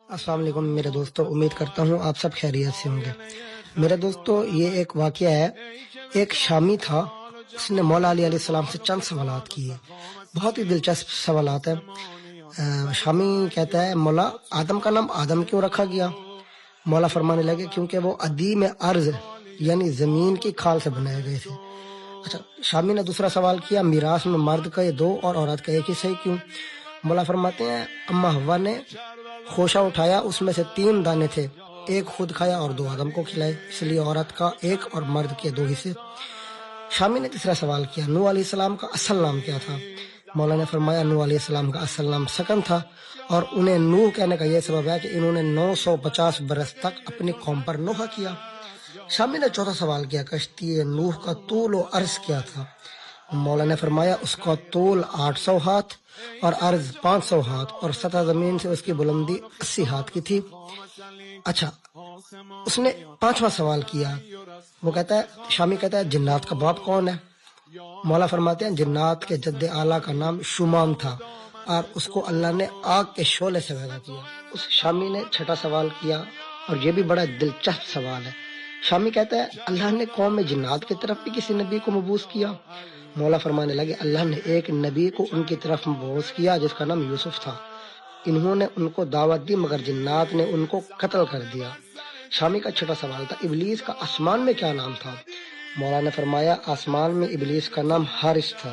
السلام علیکم میرے دوستو، امید کرتا ہوں آپ سب خیریت سے ہوں گے۔ میرے دوستو، یہ ایک واقعہ ہے۔ ایک شامی تھا، اس نے مولا علی علیہ السلام سے چند سوالات کیے، بہت ہی دلچسپ سوالات ہیں۔ شامی کہتا ہے، مولا آدم کا نام آدم کیوں رکھا گیا؟ مولا فرمانے لگے، کیونکہ وہ عدیم ارض یعنی زمین کی کھال سے بنائے گئے تھے۔ اچھا، شامی نے دوسرا سوال کیا، میراث میں مرد کا 2 اور عورت کا 1 حصہ کیوں؟ مولا فرماتے ہیں، اما حوا نے خوشہ اٹھایا، اس میں سے 3 دانے تھے، 1 خود کھایا اور 2 آدم کو کھلائے، اس لیے عورت کا 1 اور مرد کے 2 حصے۔ شامی نے تیسرا سوال کیا، نوح علیہ السلام کا اصل نام کیا تھا؟ مولا نے فرمایا، نوح علیہ السلام کا اصل نام سکن تھا، اور انہیں نوح کہنے کا یہ سبب ہے کہ انہوں نے 950 برس تک اپنی قوم پر نوحہ کیا۔ شامی نے چوتھا سوال کیا، کشتی نوح کا طول و عرض کیا تھا؟ مولا نے فرمایا، اس کا طول 800 ہاتھ اور عرض 500 ہاتھ، اور سطح زمین سے اس کی بلندی 80 ہاتھ کی تھی۔ اچھا، اس نے 5واں سوال کیا، وہ کہتا ہے، شامی کہتا ہے، جنات کا باپ کون ہے؟ مولا فرماتے ہیں، جنات کے جد اعلیٰ کا نام شمام تھا، اور اس کو اللہ نے آگ کے شعلے سے پیدا کیا۔ اس شامی نے 6واں سوال کیا، اور یہ بھی بڑا دلچسپ سوال ہے۔ شامی کہتا ہے، اللہ نے قوم میں جنات کی طرف بھی کسی نبی کو مبعوث کیا؟ مولا فرمانے لگے، اللہ نے ایک نبی کو ان کی طرف مبعوث کیا جس کا نام یوسف تھا، انہوں نے ان کو دعوت دی مگر جنات نے ان کو قتل کر دیا۔ شامی کا 6واں سوال تھا، ابلیس کا آسمان میں کیا نام تھا؟ مولا نے فرمایا، آسمان میں ابلیس کا نام حارث تھا۔